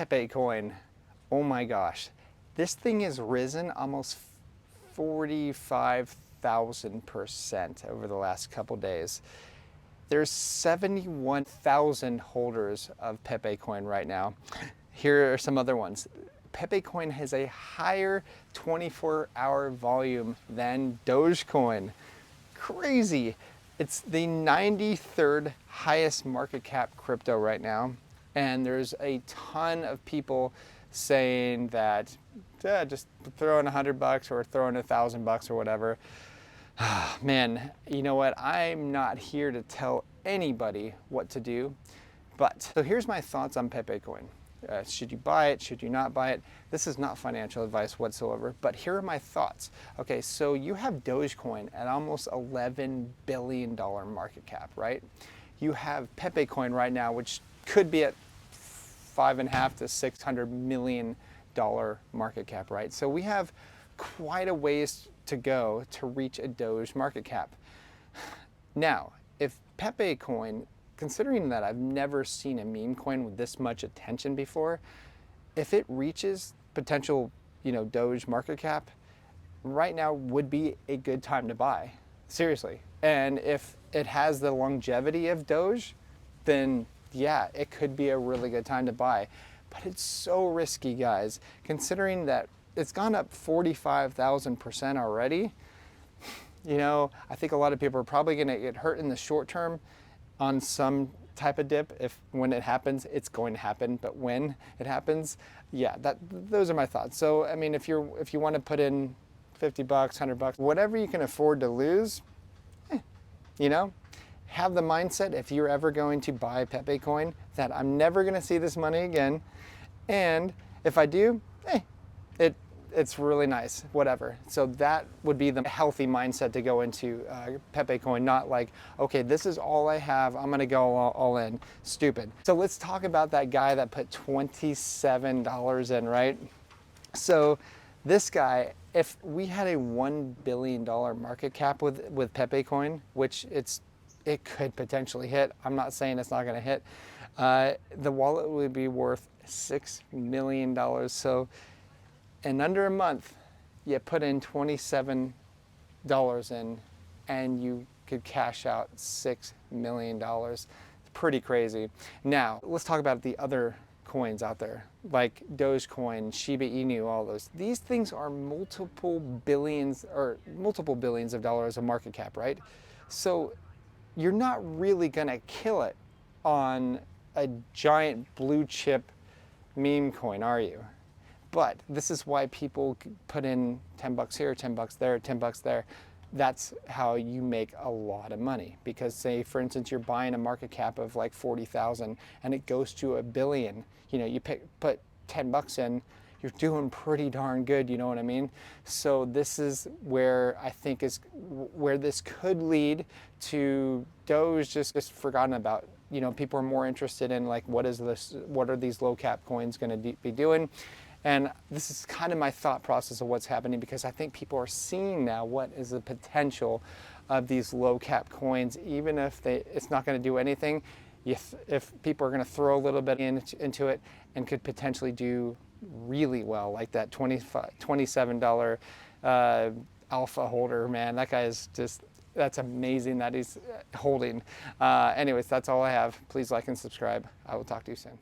Pepe coin. Oh my gosh. This thing has risen almost 45,000% over the last couple days. There's 71,000 holders of Pepe coin right now. Here are some other ones. Pepe coin has a higher 24-hour volume than Dogecoin. Crazy. It's the 93rd highest market cap crypto right now. And there's a ton of people saying that just throw in $100 or throw in $1,000 or whatever. Man, you know what? I'm not here to tell anybody what to do. But so here's my thoughts on Pepe coin. Should you buy it? Should you not buy it? This is not financial advice whatsoever, but here are my thoughts. Okay, so you have Dogecoin at almost $11 billion market cap, right? You have Pepe coin right now, which could be at $5.5 to $600 million market cap, right? So we have quite a ways to go to reach a Doge market cap. Now, if Pepe coin, considering that I've never seen a meme coin with this much attention before, if it reaches potential, Doge market cap, right now would be a good time to buy. Seriously. And if it has the longevity of Doge, then yeah, it could be a really good time to buy. But it's so risky, guys, considering that it's gone up 45,000% already. I think a lot of people are probably going to get hurt in the short term on some type of dip. When it happens, it's going to happen, but when it happens, yeah, those are my thoughts. So I mean, if you want to put in $50, $100, whatever you can afford to lose, have the mindset, if you're ever going to buy Pepe coin, that I'm never going to see this money again, and if I do, it's really nice, whatever. So that would be the healthy mindset to go into Pepe coin, not like, okay, this is all I have, I'm gonna go all in. Stupid. So let's talk about that guy that put $27 in, right? So this guy, if we had a $1 billion market cap with Pepe coin, which it could potentially hit, I'm not saying it's not gonna hit, the wallet would be worth $6 million. So in under a month, you put in $27 in and you could cash out $6 million. It's pretty crazy. Now, let's talk about the other coins out there, like Dogecoin, Shiba Inu, all those. These things are multiple billions of dollars of market cap, right? So you're not really gonna kill it on a giant blue chip meme coin, are you? But this is why people put in $10 here, $10 there, $10 there. That's how you make a lot of money. Because say, for instance, you're buying a market cap of like 40,000 and it goes to $1 billion. You put $10 in, you're doing pretty darn good, you know what I mean? So this is where I think is where this could lead to Doge just forgotten about. People are more interested in like, what are these low cap coins gonna be doing? And this is kind of my thought process of what's happening, because I think people are seeing now what is the potential of these low cap coins, even if it's not going to do anything. If people are going to throw a little bit into it and could potentially do really well, like that $27 alpha holder, man, that guy is that's amazing that he's holding. Anyways, that's all I have. Please like and subscribe. I will talk to you soon.